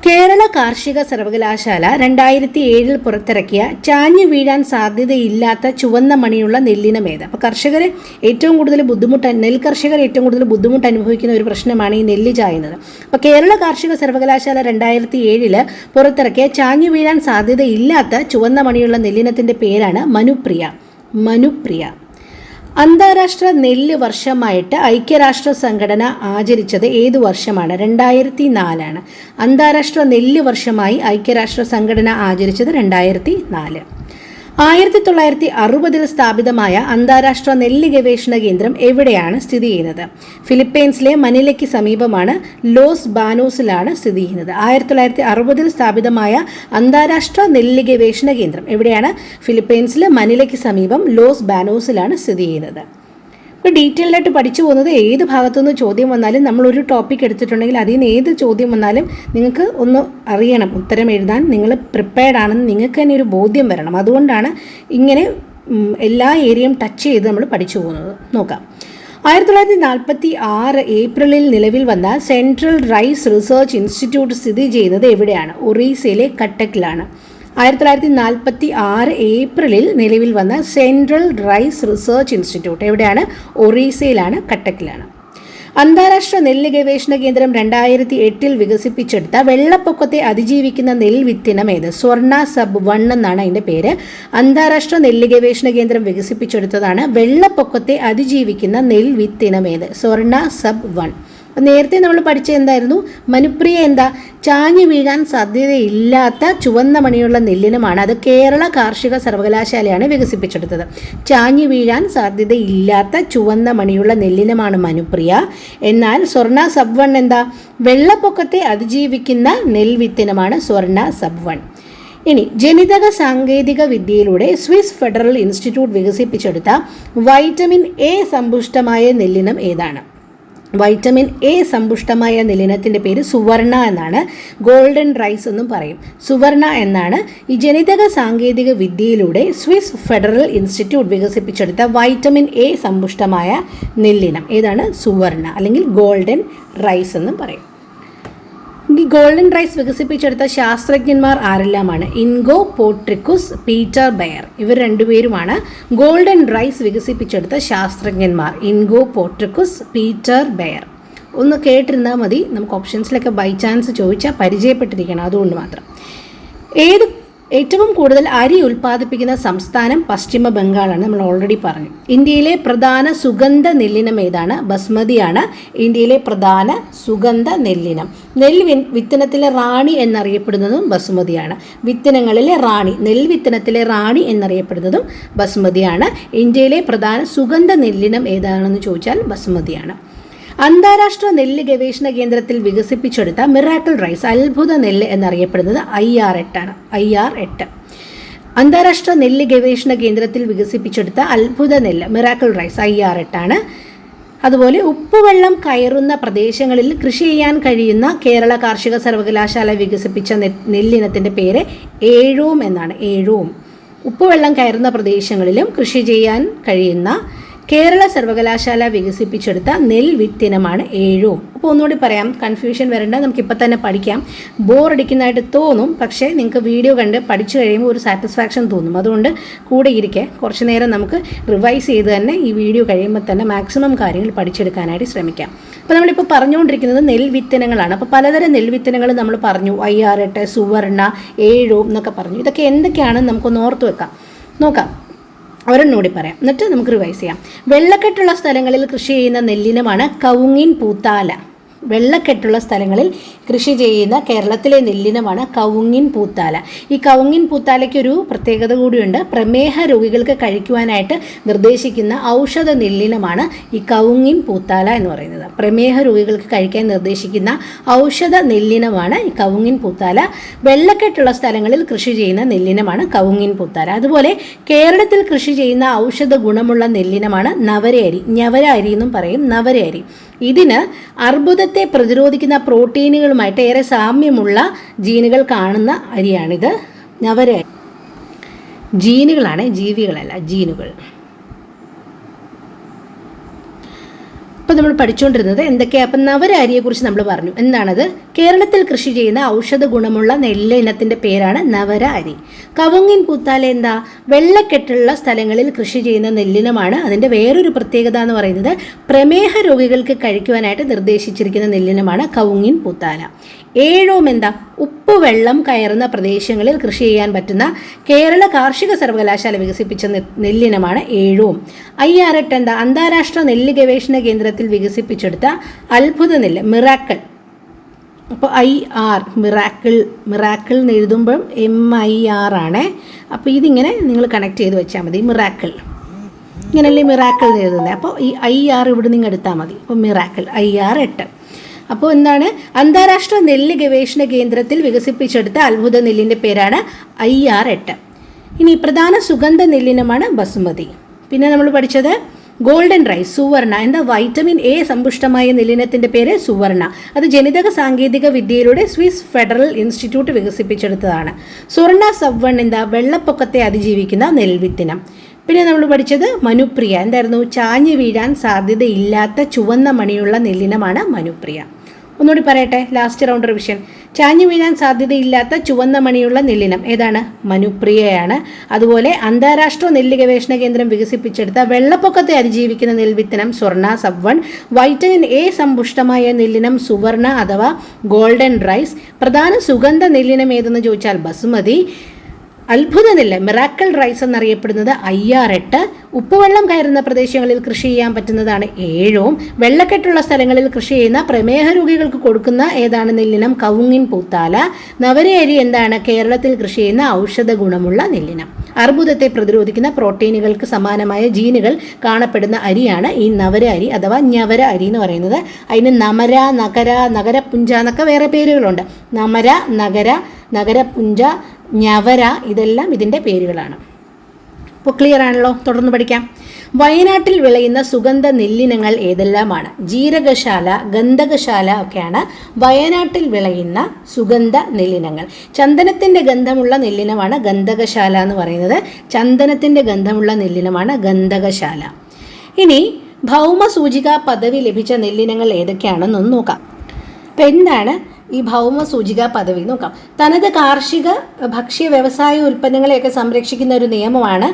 കേരള കാർഷിക സർവകലാശാല 2007 പുറത്തിറക്കിയ ചാഞ്ഞു വീഴാൻ സാധ്യതയില്ലാത്ത ചുവന്ന മണിയുള്ള നെല്ലിനം ഏത്? അപ്പോൾ നെൽ കർഷകർ ഏറ്റവും കൂടുതൽ ബുദ്ധിമുട്ട് അനുഭവിക്കുന്ന ഒരു പ്രശ്നമാണ് ഈ നെല്ല് ചായുന്നത്. അപ്പോൾ കേരള കാർഷിക സർവകലാശാല 2007 പുറത്തിറക്കിയ ചാഞ്ഞു വീഴാൻ സാധ്യതയില്ലാത്ത ചുവന്ന മണിയുള്ള നെല്ലിനത്തിൻ്റെ പേരാണ് മനുപ്രിയ. അന്താരാഷ്ട്ര നെല്ല് വർഷമായിട്ട് ഐക്യരാഷ്ട്ര സംഘടന ആചരിച്ചത് ഏത് വർഷമാണ്? 2004 അന്താരാഷ്ട്ര നെല്ല് വർഷമായി ഐക്യരാഷ്ട്ര സംഘടന ആചരിച്ചത് 2004. 1960 സ്ഥാപിതമായ അന്താരാഷ്ട്ര നെല്ല് ഗവേഷണ കേന്ദ്രം എവിടെയാണ് സ്ഥിതി ചെയ്യുന്നത്? ഫിലിപ്പൈൻസിലെ മനിലയ്ക്ക് സമീപമാണ്. ലോസ് ബാനോസിലാണ് സ്ഥിതി ചെയ്യുന്നത്. 1960 സ്ഥാപിതമായ അന്താരാഷ്ട്ര നെല്ല് ഗവേഷണ കേന്ദ്രം എവിടെയാണ്? ഫിലിപ്പൈൻസിലെ മനിലയ്ക്ക് സമീപം ലോസ് ബാനോസിലാണ് സ്ഥിതി ചെയ്യുന്നത്. ഇപ്പോൾ ഡീറ്റെയിൽഡ് ആയിട്ട് പഠിച്ചു പോകുന്നത് ഏത് ഭാഗത്തുനിന്ന് ചോദ്യം വന്നാലും നമ്മളൊരു ടോപ്പിക് എടുത്തിട്ടുണ്ടെങ്കിൽ അതിൽ നിന്ന് ഏത് ചോദ്യം വന്നാലും നിങ്ങൾക്ക് ഒന്ന് അറിയണം, ഉത്തരം എഴുതാൻ നിങ്ങൾ പ്രിപ്പയർഡ് ആണെന്ന് നിങ്ങൾക്ക് തന്നെ ഒരു ബോധ്യം വരണം. അതുകൊണ്ടാണ് ഇങ്ങനെ എല്ലാ ഏരിയയും ടച്ച് ചെയ്ത് നമ്മൾ പഠിച്ചു പോകുന്നത്. നോക്കാം. 1946 ഏപ്രിലിൽ നിലവിൽ വന്ന സെൻട്രൽ റൈസ് റിസർച്ച് ഇൻസ്റ്റിറ്റ്യൂട്ട് സ്ഥിതി ചെയ്യുന്നത് എവിടെയാണ്? ഒറീസയിലെ കട്ടക്കിലാണ്. 1946 ഏപ്രിലിൽ നിലവിൽ വന്ന സെൻട്രൽ റൈസ് റിസർച്ച് ഇൻസ്റ്റിറ്റ്യൂട്ട് എവിടെയാണ്? ഒറീസയിലാണ്, കട്ടക്കിലാണ്. അന്താരാഷ്ട്ര നെല്ല് ഗവേഷണ കേന്ദ്രം 2008 വികസിപ്പിച്ചെടുത്ത വെള്ളപ്പൊക്കത്തെ അതിജീവിക്കുന്ന നെൽവിത്തിനം ഏത്? സ്വർണ സബ് 1 എന്നാണ് അതിൻ്റെ പേര്. അന്താരാഷ്ട്ര നെല്ല് ഗവേഷണ കേന്ദ്രം വികസിപ്പിച്ചെടുത്തതാണ് വെള്ളപ്പൊക്കത്തെ അതിജീവിക്കുന്ന നെൽവിത്തിനം ഏത്? സ്വർണ സബ് 1. നേരത്തെ നമ്മൾ പഠിച്ചത് എന്തായിരുന്നു? മനുപ്രിയ എന്താ? ചാഞ്ഞു വീഴാൻ സാധ്യതയില്ലാത്ത ചുവന്ന മണിയുള്ള നെല്ലിനമാണ്. അത് കേരള കാർഷിക സർവകലാശാലയാണ് വികസിപ്പിച്ചെടുത്തത്. ചാഞ്ഞു വീഴാൻ സാധ്യതയില്ലാത്ത ചുവന്ന മണിയുള്ള നെല്ലിനമാണ് മനുപ്രിയ. എന്നാൽ സ്വർണ സബ് 1 എന്താ? വെള്ളപ്പൊക്കത്തെ അതിജീവിക്കുന്ന നെൽവിത്തിനമാണ് സ്വർണ സബ് 1. ഇനി ജനിതക സാങ്കേതിക വിദ്യയിലൂടെ സ്വിസ് ഫെഡറൽ ഇൻസ്റ്റിറ്റ്യൂട്ട് വികസിപ്പിച്ചെടുത്ത വൈറ്റമിൻ A സമ്പുഷ്ടമായ നെല്ലിനം ഏതാണ്? വൈറ്റമിൻ എ സമ്പുഷ്ടമായ നെല്ലിനത്തിൻ്റെ പേര് സുവർണ എന്നാണ്. ഗോൾഡൻ റൈസ് എന്നും പറയും. സുവർണ എന്നാണ് ഈ ജനിതക സാങ്കേതിക വിദ്യയിലൂടെ സ്വിസ് ഫെഡറൽ ഇൻസ്റ്റിറ്റ്യൂട്ട് വികസിപ്പിച്ചെടുത്ത വൈറ്റമിൻ എ സമ്പുഷ്ടമായ നെല്ലിനം. ഏതാണ്? സുവർണ അല്ലെങ്കിൽ ഗോൾഡൻ റൈസ് എന്നും പറയും. ഈ ഗോൾഡൻ റൈസ് വികസിപ്പിച്ചെടുത്ത ശാസ്ത്രജ്ഞന്മാർ ആരെല്ലാമാണ്? ഇൻഗോ പോർട്രിക്കുസ്, പീറ്റർ ബെയർ. ഇവർ രണ്ടുപേരുമാണ് ഗോൾഡൻ റൈസ് വികസിപ്പിച്ചെടുത്ത ശാസ്ത്രജ്ഞന്മാർ. ഇൻഗോ പോർട്രിക്കുസ്, പീറ്റർ ബെയർ. ഒന്ന് കേട്ടിരുന്നാൽ മതി, നമുക്ക് ഓപ്ഷൻസിലൊക്കെ ബൈ ചാൻസ് ചോദിച്ചാൽ പരിചയപ്പെട്ടിരിക്കണം, അതുകൊണ്ട് മാത്രം. ഏറ്റവും കൂടുതൽ അരി ഉൽപ്പാദിപ്പിക്കുന്ന സംസ്ഥാനം പശ്ചിമ ബംഗാളാണ്, നമ്മൾ ഓൾറെഡി പറഞ്ഞു. ഇന്ത്യയിലെ പ്രധാന സുഗന്ധ നെല്ലിനം ഏതാണ്? ബസ്മതിയാണ് ഇന്ത്യയിലെ പ്രധാന സുഗന്ധ നെല്ലിനം. വിത്തനത്തിലെ റാണി എന്നറിയപ്പെടുന്നതും ബസുമതിയാണ്. വിത്തനങ്ങളിലെ റാണി, നെൽവിത്തനത്തിലെ റാണി എന്നറിയപ്പെടുന്നതും ബസുമതിയാണ്. ഇന്ത്യയിലെ പ്രധാന സുഗന്ധ നെല്ലിനം ഏതാണെന്ന് ചോദിച്ചാൽ ബസുമതിയാണ്. അന്താരാഷ്ട്ര നെല്ല് ഗവേഷണ കേന്ദ്രത്തിൽ വികസിപ്പിച്ചെടുത്ത മിറാക്കിൾ റൈസ്, അത്ഭുത നെല്ല് എന്നറിയപ്പെടുന്നത് IR8 ആണ്. IR8 അന്താരാഷ്ട്ര നെല്ല് ഗവേഷണ കേന്ദ്രത്തിൽ വികസിപ്പിച്ചെടുത്ത അത്ഭുത നെല്ല് മിറാക്കിൾ റൈസ് IR8 ആണ്. അതുപോലെ ഉപ്പുവെള്ളം കയറുന്ന പ്രദേശങ്ങളിൽ കൃഷി ചെയ്യാൻ കഴിയുന്ന കേരള കാർഷിക സർവകലാശാല വികസിപ്പിച്ച നെല്ലിനത്തിൻ്റെ പേര് ഏഴോം എന്നാണ്. ഏഴോം. ഉപ്പുവെള്ളം കയറുന്ന പ്രദേശങ്ങളിലും കൃഷി ചെയ്യാൻ കഴിയുന്ന കേരള സർവകലാശാല വികസിപ്പിച്ചെടുത്ത നെൽവിത്തിനമാണ് ഏഴോം. അപ്പോൾ ഒന്നുകൂടി പറയാം, കൺഫ്യൂഷൻ വരേണ്ട, നമുക്കിപ്പോൾ തന്നെ പഠിക്കാം. ബോറടിക്കുന്നതായിട്ട് തോന്നും, പക്ഷേ നിങ്ങൾക്ക് വീഡിയോ കണ്ട് പഠിച്ചു കഴിയുമ്പോൾ ഒരു സാറ്റിസ്ഫാക്ഷൻ തോന്നും. അതുകൊണ്ട് കൂടെ ഇരിക്കെ കുറച്ച് നേരം നമുക്ക് റിവൈസ് ചെയ്ത് തന്നെ ഈ വീഡിയോ കഴിയുമ്പോൾ തന്നെ മാക്സിമം കാര്യങ്ങൾ പഠിച്ചെടുക്കാനായിട്ട് ശ്രമിക്കാം. അപ്പോൾ നമ്മളിപ്പോൾ പറഞ്ഞുകൊണ്ടിരിക്കുന്നത് നെൽവിത്തനങ്ങളാണ്. അപ്പോൾ പലതരം നെൽവിത്തനങ്ങൾ നമ്മൾ പറഞ്ഞു. IR8, സുവർണ, ഏഴോം എന്നൊക്കെ പറഞ്ഞു. ഇതൊക്കെ എന്തൊക്കെയാണെന്ന് നമുക്കൊന്ന് ഓർത്ത് നോക്കാം. ഒരെണ്ണൂടി പറയാം, എന്നിട്ട് നമുക്ക് റിവൈസ് ചെയ്യാം. വെള്ളക്കെട്ടുള്ള സ്ഥലങ്ങളിൽ കൃഷി ചെയ്യുന്ന നെല്ലിനമാണ് കവുങ്ങിൻ പൂത്താല. വെള്ളക്കെട്ടുള്ള സ്ഥലങ്ങളിൽ കൃഷി ചെയ്യുന്ന കേരളത്തിലെ നെല്ലിനമാണ് കവുങ്ങിൻ പൂത്താല. ഈ കവുങ്ങിൻ പൂത്താലയ്ക്കൊരു പ്രത്യേകത കൂടിയുണ്ട്. പ്രമേഹ രോഗികൾക്ക് കഴിക്കുവാനായിട്ട് നിർദ്ദേശിക്കുന്ന ഔഷധ നെല്ലിനമാണ് ഈ കവുങ്ങിൻ പൂത്താല എന്ന് പറയുന്നത്. പ്രമേഹ രോഗികൾക്ക് കഴിക്കാൻ നിർദ്ദേശിക്കുന്ന ഔഷധ നെല്ലിനമാണ് ഈ കവുങ്ങിൻ പൂത്താല. വെള്ളക്കെട്ടുള്ള സ്ഥലങ്ങളിൽ കൃഷി ചെയ്യുന്ന നെല്ലിനമാണ് കവുങ്ങിൻ പൂത്താല. അതുപോലെ കേരളത്തിൽ കൃഷി ചെയ്യുന്ന ഔഷധ ഗുണമുള്ള നെല്ലിനമാണ് നവര അരി. ഞവര അരി എന്നും പറയും, നവര അരി. ഇതിന് അർബുദത്തെ പ്രതിരോധിക്കുന്ന പ്രോട്ടീനുകളുമായിട്ട് ഏറെ സാമ്യമുള്ള ജീനുകൾ കാണുന്ന അരിയാണിത്. നവര ജീനുകളാണ്, ജീവികളല്ല, ജീനുകൾ. അപ്പോൾ നമ്മൾ പഠിച്ചുകൊണ്ടിരുന്നത് എന്തൊക്കെയാണ്? അപ്പം നവര അരിയെക്കുറിച്ച് നമ്മൾ പറഞ്ഞു. എന്താണത്? കേരളത്തിൽ കൃഷി ചെയ്യുന്ന ഔഷധ ഗുണമുള്ള നെല്ല് ഇനത്തിൻ്റെ പേരാണ് നവര അരി. കവുങ്ങിൻ പൂത്താല എന്താ? വെള്ളക്കെട്ടുള്ള സ്ഥലങ്ങളിൽ കൃഷി ചെയ്യുന്ന നെല്ലിനമാണ്. അതിൻ്റെ വേറൊരു പ്രത്യേകത എന്ന് പറയുന്നത് പ്രമേഹ രോഗികൾക്ക് കഴിക്കുവാനായിട്ട് നിർദ്ദേശിച്ചിരിക്കുന്ന നെല്ലിനമാണ് കവുങ്ങിൻ പൂത്താല. ഏഴോം എന്താ? ഉപ്പുവെള്ളം കയറുന്ന പ്രദേശങ്ങളിൽ കൃഷി ചെയ്യാൻ പറ്റുന്ന കേരള കാർഷിക സർവകലാശാല വികസിപ്പിച്ച നെല്ലിനമാണ് ഏഴോം. IR8 എന്താ? അന്താരാഷ്ട്ര നെല്ല് ഗവേഷണ കേന്ദ്രത്തിൽ വികസിപ്പിച്ചെടുത്ത അത്ഭുത നെല്ല്, മിറാക്കിൾ. അപ്പോൾ IR, മിറാക്കിൾ എന്ന് എഴുതുമ്പോൾ MIR ആണ്. അപ്പോൾ ഇതിങ്ങനെ നിങ്ങൾ കണക്ട് ചെയ്ത് വെച്ചാൽ മതി. മിറാക്കിൾ ഇങ്ങനെയല്ലേ മിറാക്കിൾ എന്ന് എഴുതുന്നത്. അപ്പോൾ ഈ IR ഇവിടെ നിങ്ങൾ എടുത്താൽ മതി. അപ്പോൾ മിറാക്കിൾ IR8. അപ്പോൾ എന്താണ്? അന്താരാഷ്ട്ര നെല്ല് ഗവേഷണ കേന്ദ്രത്തിൽ വികസിപ്പിച്ചെടുത്ത അത്ഭുത നെല്ലിൻ്റെ പേരാണ് IR8. ഇനി പ്രധാന സുഗന്ധ നെല്ലിനമാണ് ബസുമതി. പിന്നെ നമ്മൾ പഠിച്ചത് ഗോൾഡൻ റൈസ്, സുവർണ. എന്താ? വൈറ്റമിൻ എ സമ്പുഷ്ടമായ നെല്ലിനത്തിൻ്റെ പേര് സുവർണ. അത് ജനിതക സാങ്കേതിക വിദ്യയിലൂടെ സ്വിസ് ഫെഡറൽ ഇൻസ്റ്റിറ്റ്യൂട്ട് വികസിപ്പിച്ചെടുത്തതാണ്. സുവർണ സബ്-1 എന്താ? വെള്ളപ്പൊക്കത്തെ അതിജീവിക്കുന്ന നെൽവിത്തിനം. പിന്നെ നമ്മൾ പഠിച്ചത് മനുപ്രിയ. എന്തായിരുന്നു? ചാഞ്ഞു വീഴാൻ സാധ്യതയില്ലാത്ത ചുവന്ന മണിയുള്ള നെല്ലിനമാണ് മനുപ്രിയ. ഒന്നുകൂടി പറയട്ടെ, ലാസ്റ്റ് റൗണ്ട് റിവിഷൻ. ചാഞ്ഞു വീഴാൻ സാധ്യതയില്ലാത്ത ചുവന്ന മണിയുള്ള നെല്ലിനം ഏതാണ്? മനുപ്രിയയാണ്. അതുപോലെ അന്താരാഷ്ട്ര നെല്ല് ഗവേഷണ കേന്ദ്രം വികസിപ്പിച്ചെടുത്ത വെള്ളപ്പൊക്കത്തെ അതിജീവിക്കുന്ന നെൽവിത്തനം സ്വർണ സബ്-1. വൈറ്റമിൻ എ സമ്പുഷ്ടമായ നെല്ലിനം സുവർണ അഥവാ ഗോൾഡൻ റൈസ്. പ്രധാന സുഗന്ധ നെല്ലിനം ഏതെന്ന് ചോദിച്ചാൽ ബസുമതി. അത്ഭുത നെല്ല്, മിറാക്കിൾ റൈസ് എന്നറിയപ്പെടുന്നത് IR8. ഉപ്പുവെള്ളം കയറുന്ന പ്രദേശങ്ങളിൽ കൃഷി ചെയ്യാൻ പറ്റുന്നതാണ് ഏഴോം. വെള്ളക്കെട്ടുള്ള സ്ഥലങ്ങളിൽ കൃഷി ചെയ്യുന്ന പ്രമേഹ രോഗികൾക്ക് കൊടുക്കുന്ന ഏതാണ് നെല്ലിനം? കവുങ്ങിൻ പൂത്താല. നവര അരി എന്താണ്? കേരളത്തിൽ കൃഷി ചെയ്യുന്ന ഔഷധ ഗുണമുള്ള നെല്ലിനം. അർബുദത്തെ പ്രതിരോധിക്കുന്ന പ്രോട്ടീനുകൾക്ക് സമാനമായ ജീനുകൾ കാണപ്പെടുന്ന അരിയാണ് ഈ നവര അരി അഥവാ ഞവര അരി എന്ന് പറയുന്നത്. അതിന് നമര, നഗര, നഗരപുഞ്ച എന്നൊക്കെ വേറെ പേരുകളുണ്ട്. നമര, നഗര, നഗരപുഞ്ച, ഞവര, ഇതെല്ലാം ഇതിൻ്റെ പേരുകളാണ്. അപ്പോൾ ക്ലിയർ ആണല്ലോ, തുടർന്ന് പഠിക്കാം. വയനാട്ടിൽ വിളയുന്ന സുഗന്ധ നെല്ലിനങ്ങൾ ഏതെല്ലാമാണ്? ജീരകശാല, ഗന്ധകശാല ഒക്കെയാണ് വയനാട്ടിൽ വിളയുന്ന സുഗന്ധ നെല്ലിനങ്ങൾ. ചന്ദനത്തിൻ്റെ ഗന്ധമുള്ള നെല്ലിനമാണ് ഗന്ധകശാല എന്ന് പറയുന്നത്. ചന്ദനത്തിൻ്റെ ഗന്ധമുള്ള നെല്ലിനമാണ് ഗന്ധകശാല. ഇനി ഭൗമസൂചിക പദവി ലഭിച്ച നെല്ലിനങ്ങൾ ഏതൊക്കെയാണെന്നൊന്ന് നോക്കാം. അപ്പം എന്താണ് ഈ ഭൗമസൂചിക പദവി നോക്കാം. തനത് കാർഷിക ഭക്ഷ്യ വ്യവസായ ഉൽപ്പന്നങ്ങളെയൊക്കെ സംരക്ഷിക്കുന്ന ഒരു നിയമമാണ്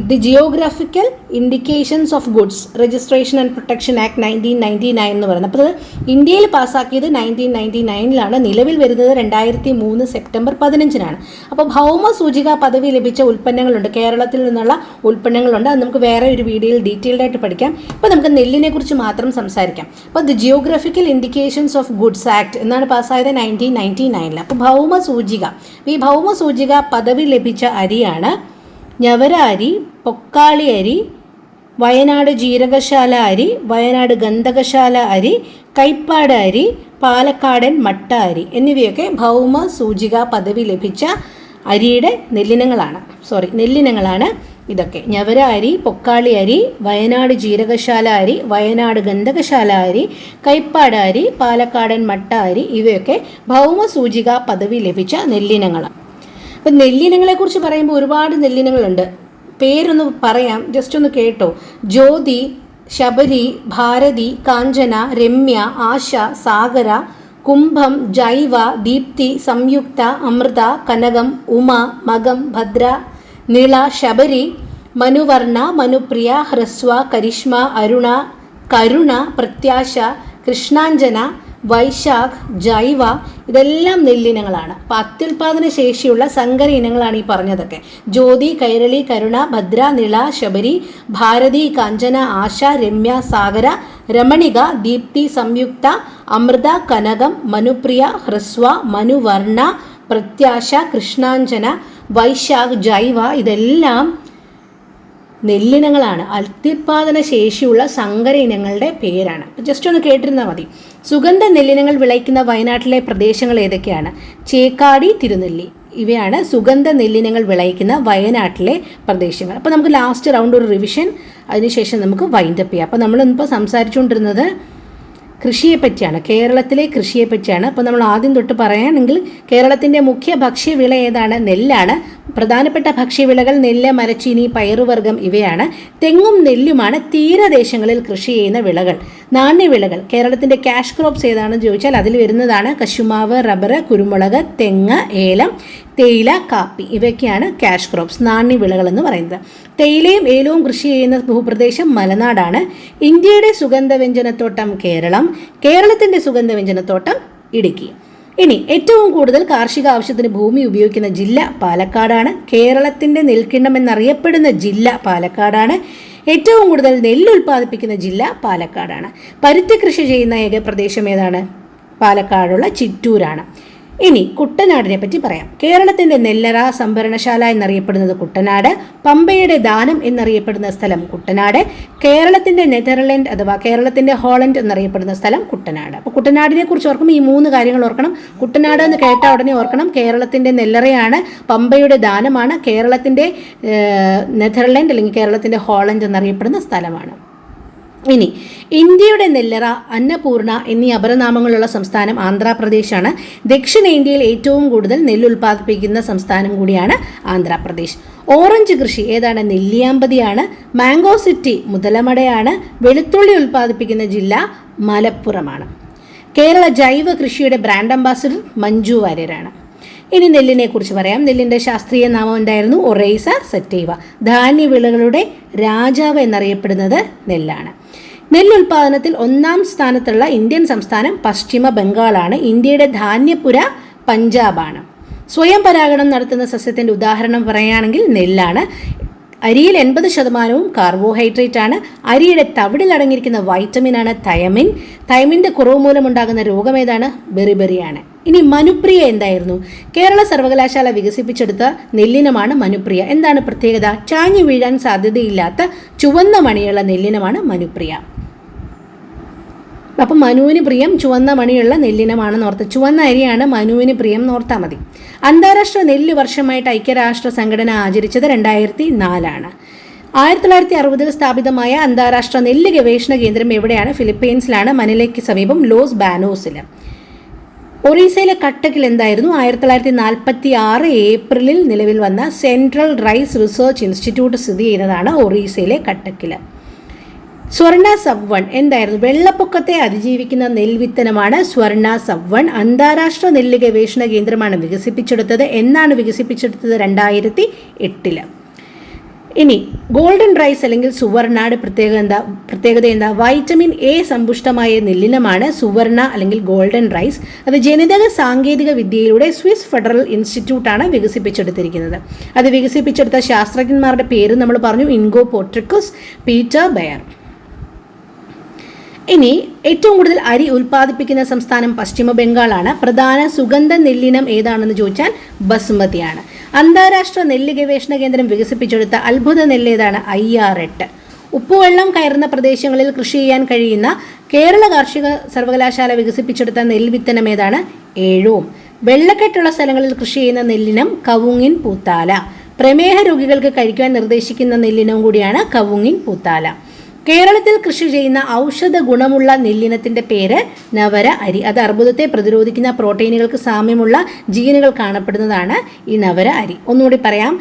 the geographical indications of goods registration and protection act 1999 എന്ന് പറയുന്നത്. അപ്പോൾ അത് ഇന്ത്യയിൽ പാസ്സാക്കിയത് 1999 നിലവിൽ വരുന്നത് 2003 സെപ്റ്റംബർ 15 അപ്പോൾ ഭൗമസൂചിക പദവി ലഭിച്ച ഉൽപ്പന്നങ്ങളുണ്ട്, കേരളത്തിൽ നിന്നുള്ള ഉൽപ്പന്നങ്ങളുണ്ട്. അത് നമുക്ക് വേറെ ഒരു വീഡിയോയിൽ ഡീറ്റെയിൽഡ് ആയിട്ട് പഠിക്കാം. ഇപ്പോൾ നമുക്ക് നെല്ലിനെ കുറിച്ച് മാത്രം സംസാരിക്കാം. അപ്പോൾ the geographical indications of goods act എന്നാണ് പാസ്സായത് 1999. അപ്പോൾ ഭൗമസൂചിക, ഈ ഭൗമസൂചിക പദവി ലഭിച്ച അരിയാണ് ഞവര അരി, പൊക്കാളി അരി, വയനാട് ജീരകശാല അരി, വയനാട് ഗന്ധകശാല അരി, കൈപ്പാട് അരി, പാലക്കാടൻ മട്ട അരി എന്നിവയൊക്കെ ഭൗമസൂചിക പദവി ലഭിച്ച അരിയുടെ നെല്ലിനങ്ങളാണ് ഇതൊക്കെ. ഞവര അരി, പൊക്കാളി അരി, വയനാട് ജീരകശാല അരി, വയനാട് ഗന്ധകശാല അരി, കൈപ്പാട് അരി, പാലക്കാടൻ മട്ട അരി ഇവയൊക്കെ ഭൗമസൂചിക പദവി ലഭിച്ച നെല്ലിനങ്ങളാണ്. അപ്പം നെല്ലിനങ്ങളെക്കുറിച്ച് പറയുമ്പോൾ ഒരുപാട് നെല്ലിനങ്ങളുണ്ട്. പേരൊന്ന് പറയാം, ജസ്റ്റ് ഒന്ന് കേട്ടോ. ജ്യോതി, ശബരി, ഭാരതി, കാഞ്ചന, രമ്യ, ആശ, സാഗര, കുംഭം, ജൈവ, ദീപ്തി, സംയുക്ത, അമൃത, കനകം, ഉമ, മകം, ഭദ്ര, നിള, ശബരി, മനുവർണ, മനുപ്രിയ, ഹ്രസ്വ, കരിഷ്മ, അരുണ, കരുണ, പ്രത്യാശ, കൃഷ്ണാഞ്ജന, വൈശാഖ്, ജൈവ ഇതെല്ലാം നെല്ലിനങ്ങളാണ്. അപ്പോൾ അത്യുൽപാദന ശേഷിയുള്ള സങ്കര ഇനങ്ങളാണ് ഈ പറഞ്ഞതൊക്കെ. ജ്യോതി, കൈരളി, കരുണ, ഭദ്ര, നിള, ശബരി, ഭാരതി, കാഞ്ചന, ആശ, രമ്യ, സാഗര, രമണിക, ദീപ്തി, സംയുക്ത, അമൃത, കനകം, മനുപ്രിയ, ഹ്രസ്വ, മനുവർണ, പ്രത്യാശ, കൃഷ്ണാഞ്ജന, വൈശാഖ്, ജൈവ ഇതെല്ലാം നെല്ലിനങ്ങളാണ്. അത്യുൽപാദന ശേഷിയുള്ള സങ്കര ഇനങ്ങളുടെ പേരാണ്. ജസ്റ്റ് ഒന്ന് കേട്ടിരുന്നാൽ മതി. സുഗന്ധ നെല്ലിനങ്ങൾ വിളയിക്കുന്ന വയനാട്ടിലെ പ്രദേശങ്ങൾ ഏതൊക്കെയാണ്? ചേക്കാടി, തിരുനെല്ലി ഇവയാണ് സുഗന്ധ നെല്ലിനങ്ങൾ വിളയിക്കുന്ന വയനാട്ടിലെ പ്രദേശങ്ങൾ. അപ്പോൾ നമുക്ക് ലാസ്റ്റ് റൗണ്ട് ഒരു റിവിഷൻ, അതിനുശേഷം നമുക്ക് വൈൻഡപ്പ് ചെയ്യാം. അപ്പോൾ നമ്മളിപ്പോൾ സംസാരിച്ചുകൊണ്ടിരുന്നത് കൃഷിയെപ്പറ്റിയാണ്, കേരളത്തിലെ കൃഷിയെപ്പറ്റിയാണ്. അപ്പോൾ നമ്മൾ ആദ്യം തൊട്ട് പറയുകയാണെങ്കിൽ കേരളത്തിൻ്റെ മുഖ്യ ഭക്ഷ്യവിള ഏതാണ്? നെല്ലാണ്. പ്രധാനപ്പെട്ട ഭക്ഷ്യവിളകൾ നെല്ല്, മരച്ചീനി, പയറുവർഗ്ഗം ഇവയാണ്. തെങ്ങും നെല്ലുമാണ് തീരദേശങ്ങളിൽ കൃഷി ചെയ്യുന്ന വിളകൾ. നാണ്യവിളകൾ കേരളത്തിൻ്റെ ക്യാഷ് ക്രോപ്സ് ഏതാണെന്ന് ചോദിച്ചാൽ അതിൽ വരുന്നതാണ് കശുമാവ്, റബ്ബർ, കുരുമുളക്, തെങ്ങ്, ഏലം, തേയില, കാപ്പി ഇവയൊക്കെയാണ് ക്യാഷ് ക്രോപ്സ്, നാണ്യവിളകൾ എന്ന് പറയുന്നത്. തേയിലയും ഏലവും കൃഷി ചെയ്യുന്ന ഭൂപ്രദേശം മലനാടാണ്. ഇന്ത്യയുടെ സുഗന്ധവ്യഞ്ജനത്തോട്ടം കേരളം, കേരളത്തിൻ്റെ സുഗന്ധവ്യഞ്ജനത്തോട്ടം ഇടുക്കി. ഇനി ഏറ്റവും കൂടുതൽ കാർഷിക ആവശ്യത്തിന് ഭൂമി ഉപയോഗിക്കുന്ന ജില്ല പാലക്കാടാണ്. കേരളത്തിൻ്റെ നെൽക്കിണ്ണം എന്നറിയപ്പെടുന്ന ജില്ല പാലക്കാടാണ്. ഏറ്റവും കൂടുതൽ നെല്ല് ഉൽപ്പാദിപ്പിക്കുന്ന ജില്ല പാലക്കാടാണ്. പരുത്തി കൃഷി ചെയ്യുന്ന ഏക പ്രദേശം ഏതാണ്? പാലക്കാടുള്ള ചിറ്റൂരാണ്. ഇനി കുട്ടനാടിനെ പറ്റി പറയാം. കേരളത്തിൻ്റെ നെല്ലറ സംഭരണശാല എന്നറിയപ്പെടുന്നത് കുട്ടനാട്, പമ്പയുടെ ദാനം എന്നറിയപ്പെടുന്ന സ്ഥലം കുട്ടനാട്, കേരളത്തിൻ്റെ നെതർലൻഡ് അഥവാ കേരളത്തിൻ്റെ ഹോളണ്ട് എന്നറിയപ്പെടുന്ന സ്ഥലം കുട്ടനാട്. അപ്പോൾ കുട്ടനാടിനെ കുറിച്ച് ഓർക്കുമ്പോൾ ഈ 3 കാര്യങ്ങൾ ഓർക്കണം. കുട്ടനാട് എന്ന് കേട്ട ഉടനെ ഓർക്കണം കേരളത്തിൻ്റെ നെല്ലറയാണ്, പമ്പയുടെ ദാനമാണ്, കേരളത്തിൻ്റെ നെതർലൻഡ് അല്ലെങ്കിൽ കേരളത്തിൻ്റെ ഹോളണ്ട് എന്നറിയപ്പെടുന്ന സ്ഥലമാണ്. ഇനി ഇന്ത്യയുടെ നെല്ലറ, അന്നപൂർണ എന്നീ അപരനാമങ്ങളുള്ള സംസ്ഥാനം ആന്ധ്രാപ്രദേശാണ്. ദക്ഷിണേന്ത്യയിൽ ഏറ്റവും കൂടുതൽ നെല്ല് ഉൽപ്പാദിപ്പിക്കുന്ന സംസ്ഥാനം കൂടിയാണ് ആന്ധ്രാപ്രദേശ്. ഓറഞ്ച് കൃഷി ഏതാണ്? നെല്ലിയാമ്പതിയാണ്. മാംഗോ സിറ്റി മുതലമടയാണ്. വെളുത്തുള്ളി ഉൽപ്പാദിപ്പിക്കുന്ന ജില്ല മലപ്പുറമാണ്. കേരള ജൈവ കൃഷിയുടെ ബ്രാൻഡ് അംബാസിഡർ മഞ്ജു വാര്യരാണ്. ഇനി നെല്ലിനെ കുറിച്ച് പറയാം. നെല്ലിൻ്റെ ശാസ്ത്രീയ നാമം എന്തായിരുന്നു? ഒറൈസ സെറ്റീവ. ധാന്യവിളകളുടെ രാജാവ് എന്നറിയപ്പെടുന്നത് നെല്ലാണ്. നെല്ലുൽപാദനത്തിൽ 1-ാം സ്ഥാനത്തുള്ള ഇന്ത്യൻ സംസ്ഥാനം പശ്ചിമ ബംഗാളാണ്. ഇന്ത്യയുടെ ധാന്യപ്പുര പഞ്ചാബാണ്. സ്വയം പരാഗണം നടത്തുന്ന സസ്യത്തിൻ്റെ ഉദാഹരണം പറയുകയാണെങ്കിൽ നെല്ലാണ്. അരിയിൽ 80% കാർബോഹൈഡ്രേറ്റ് ആണ്. അരിയുടെ തവിടിൽ അടങ്ങിയിരിക്കുന്ന വൈറ്റമിനാണ് തൈമിൻ. തൈമിൻ്റെ കുറവ് മൂലമുണ്ടാകുന്ന രോഗം ഏതാണ്? ബെറിബെറിയാണ്. ഇനി മനുപ്രിയ എന്തായിരുന്നു? കേരള സർവകലാശാല വികസിപ്പിച്ചെടുത്ത നെല്ലിനമാണ് മനുപ്രിയ. എന്താണ് പ്രത്യേകത? ചാഞ്ഞു വീഴാൻ സാധ്യതയില്ലാത്ത ചുവന്ന മണിയുള്ള നെല്ലിനമാണ് മനുപ്രിയ. അപ്പം മനുവിന് പ്രിയം ചുവന്ന മണിയുള്ള നെല്ലിനമാണെന്ന് ഓർത്ത്, ചുവന്ന അരിയാണ് മനുവിന് പ്രിയം എന്നോർത്താൽ മതി. അന്താരാഷ്ട്ര നെല്ല് വർഷമായിട്ട് ഐക്യരാഷ്ട്ര സംഘടന ആചരിച്ചത് 2004. 1960 സ്ഥാപിതമായ അന്താരാഷ്ട്ര നെല്ല് ഗവേഷണ കേന്ദ്രം എവിടെയാണ്? ഫിലിപ്പീൻസിലാണ്, മനിലയ്ക്ക് സമീപം ലോസ് ബാനോസിൽ. ഒറീസയിലെ കട്ടക്കിൽ എന്തായിരുന്നു? 1946 ഏപ്രിലിൽ നിലവിൽ വന്ന സെൻട്രൽ റൈസ് റിസർച്ച് ഇൻസ്റ്റിറ്റ്യൂട്ട് സ്ഥിതി ചെയ്യുന്നതാണ് ഒറീസയിലെ കട്ടക്കിൽ. സ്വർണ സബ്വൺ എന്തായിരുന്നു? വെള്ളപ്പൊക്കത്തെ അതിജീവിക്കുന്ന നെൽവിത്തനമാണ് സ്വർണ സബ്വൺ. അന്താരാഷ്ട്ര നെല്ല് ഗവേഷണ കേന്ദ്രമാണ് വികസിപ്പിച്ചെടുത്തത്. എന്നാണ് വികസിപ്പിച്ചെടുത്തത്? 2008. ഇനി ഗോൾഡൻ റൈസ് അല്ലെങ്കിൽ സുവർണയുടെ പ്രത്യേകത എന്താ? വൈറ്റമിൻ എ സമ്പുഷ്ടമായ നെല്ലിനമാണ് സുവർണ അല്ലെങ്കിൽ ഗോൾഡൻ റൈസ്. അത് ജനിതക സാങ്കേതിക വിദ്യയിലൂടെ സ്വിസ് ഫെഡറൽ ഇൻസ്റ്റിറ്റ്യൂട്ടാണ് വികസിപ്പിച്ചെടുത്തിരിക്കുന്നത്. അത് വികസിപ്പിച്ചെടുത്ത ശാസ്ത്രജ്ഞന്മാരുടെ പേര് നമ്മൾ പറഞ്ഞു, ഇൻഗോ പോട്രിക്കസ്, പീറ്റർ ബെയർ. ഇനി ഏറ്റവും കൂടുതൽ അരി ഉൽപ്പാദിപ്പിക്കുന്ന സംസ്ഥാനം പശ്ചിമ ബംഗാളാണ്. പ്രധാന സുഗന്ധ നെല്ലിനം ഏതാണെന്ന് ചോദിച്ചാൽ ബസുമതിയാണ്. അന്താരാഷ്ട്ര നെല്ല് ഗവേഷണ കേന്ദ്രം വികസിപ്പിച്ചെടുത്ത അത്ഭുത നെല്ല് ഏതാണ്? IR8. ഉപ്പുവെള്ളം കയറുന്ന പ്രദേശങ്ങളിൽ കൃഷി ചെയ്യാൻ കഴിയുന്ന കേരള കാർഷിക സർവകലാശാല വികസിപ്പിച്ചെടുത്ത നെൽവിത്തനം ഏതാണ്? ഏഴോം. വെള്ളക്കെട്ടുള്ള സ്ഥലങ്ങളിൽ കൃഷി ചെയ്യുന്ന നെല്ലിനം കവുങ്ങിൻ പൂത്താല. പ്രമേഹ രോഗികൾക്ക് കഴിക്കാൻ നിർദ്ദേശിക്കുന്ന നെല്ലിനം കൂടിയാണ് കവുങ്ങിൻ പൂത്താല. കേരളത്തിൽ കൃഷി ചെയ്യുന്ന ഔഷധ ഗുണമുള്ള നെല്ലിനത്തിൻ്റെ പേര് നവര അരി. അത് അർബുദത്തെ പ്രതിരോധിക്കുന്ന പ്രോട്ടീനുകൾക്ക് സാമ്യമുള്ള ജീനുകൾ കാണപ്പെടുന്നതാണ് ഈ നവര അരി. ഒന്നുകൂടി പറയാം.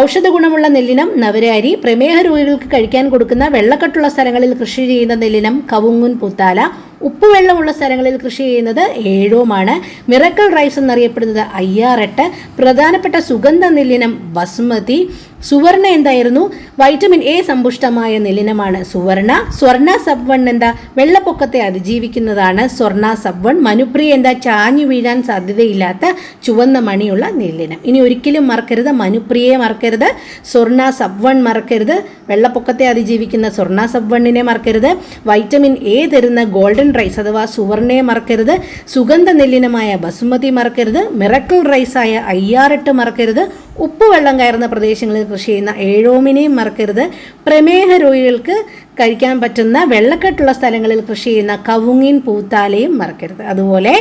ഔഷധ ഗുണമുള്ള നെല്ലിനം നവര അരി. പ്രമേഹ രോഗികൾക്ക് കഴിക്കാൻ കൊടുക്കുന്ന വെള്ളക്കെട്ടുള്ള സ്ഥലങ്ങളിൽ കൃഷി ചെയ്യുന്ന നെല്ലിനം കവുങ്ങുൻ പൂത്താല. ഉപ്പുവെള്ളമുള്ള സ്ഥലങ്ങളിൽ കൃഷി ചെയ്യുന്നത് ഏഴോമാണ്. മിറക്കിൾ റൈസ് എന്നറിയപ്പെടുന്നത് IR8. പ്രധാനപ്പെട്ട സുഗന്ധ നെല്ലിനം ബസുമതി. സുവർണ എന്തായിരുന്നു? വൈറ്റമിൻ എ സമ്പുഷ്ടമായ നെല്ലിനമാണ് സുവർണ. സ്വർണ സബ്വൺ എന്താ? വെള്ളപ്പൊക്കത്തെ അതിജീവിക്കുന്നതാണ് സ്വർണ സബ്വൺ. മനുപ്രിയ എന്താ? ചാഞ്ഞു വീഴാൻ സാധ്യതയില്ലാത്ത ചുവന്ന മണിയുള്ള നെല്ലിനം. ഇനി ഒരിക്കലും മറക്കരുത്, മനുപ്രിയയെ മറക്കരുത്, സ്വർണ സബ്വൺ മറക്കരുത്, വെള്ളപ്പൊക്കത്തെ അതിജീവിക്കുന്ന സ്വർണ സബ്വണ്ണിനെ മറക്കരുത്, വൈറ്റമിൻ എ തരുന്ന ഗോൾഡൻ റൈസ് അഥവാ സുവർണയെ മറക്കരുത്, സുഗന്ധ നെല്ലിനമായ ബസുമതി മറക്കരുത്, മിറക്കിൾ റൈസായ IR8 മറക്കരുത്, ഉപ്പുവെള്ളം കയറുന്ന പ്രദേശങ്ങളിൽ കൃഷി ചെയ്യുന്ന ഏഴോമിനെയും മറക്കരുത്, പ്രമേഹ രോഗികൾക്ക് കഴിക്കാൻ പറ്റുന്ന വെള്ളക്കെട്ടുള്ള സ്ഥലങ്ങളിൽ കൃഷി ചെയ്യുന്ന കവുങ്ങിൻ പൂത്താലയും മറക്കരുത്. അതുപോലെ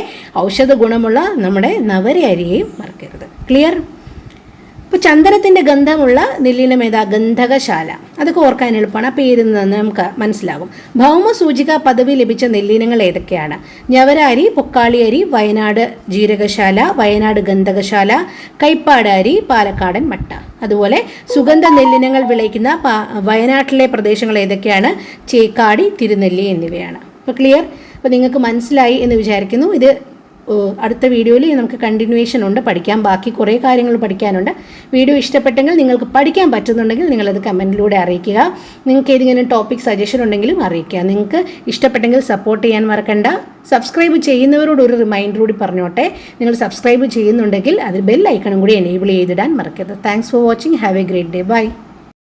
ഔഷധ ഗുണമുള്ള നമ്മുടെ നവര അരിയെയും മറക്കരുത്. ക്ലിയർ? ഇപ്പോൾ ചന്ദനത്തിൻ്റെ ഗന്ധമുള്ള നെല്ലിനം ഏതാ? ഗന്ധകശാല. അതൊക്കെ ഓർക്കാൻ എളുപ്പമാണ്. ആ പേരിൽ നിന്ന് നമുക്ക് മനസ്സിലാകും. ഭൗമസൂചിക പദവി ലഭിച്ച നെല്ലിനങ്ങൾ ഏതൊക്കെയാണ്? ഞവര അരി, പൊക്കാളി അരി, വയനാട് ജീരകശാല, വയനാട് ഗന്ധകശാല, കൈപ്പാട് അരി, പാലക്കാടൻ മട്ട. അതുപോലെ സുഗന്ധ നെല്ലിനങ്ങൾ വിളയിക്കുന്ന വയനാട്ടിലെ പ്രദേശങ്ങൾ ഏതൊക്കെയാണ്? ചേക്കാടി, തിരുനെല്ലി എന്നിവയാണ്. അപ്പോൾ ക്ലിയർ? അപ്പോൾ നിങ്ങൾക്ക് മനസ്സിലായി എന്ന് വിചാരിക്കുന്നു. ഇത് അടുത്ത വീഡിയോയിൽ നമുക്ക് കണ്ടിന്യൂവേഷൻ ഉണ്ട്, പഠിക്കാൻ ബാക്കി കുറേ കാര്യങ്ങൾ പഠിക്കാനുണ്ട്. വീഡിയോ ഇഷ്ടപ്പെട്ടെങ്കിൽ, നിങ്ങൾക്ക് പഠിക്കാൻ പറ്റുന്നുണ്ടെങ്കിൽ നിങ്ങളത് കമൻറ്റിലൂടെ അറിയിക്കുക. നിങ്ങൾക്ക് ഏതെങ്കിലും ടോപ്പിക് സജഷൻ ഉണ്ടെങ്കിലും അറിയിക്കുക. നിങ്ങൾക്ക് ഇഷ്ടപ്പെട്ടെങ്കിൽ സപ്പോർട്ട് ചെയ്യാൻ മറക്കണ്ട. സബ്സ്ക്രൈബ് ചെയ്യുന്നവരോട് ഒരു റിമൈൻഡർ കൂടി പറഞ്ഞോട്ടെ. നിങ്ങൾ സബ്സ്ക്രൈബ് ചെയ്യുന്നുണ്ടെങ്കിൽ അതിൽ ബെൽ ഐക്കണും കൂടി എനേബിൾ ചെയ്തിടാൻ മറക്കരുത്. Thanks for watching. Have a great day. By.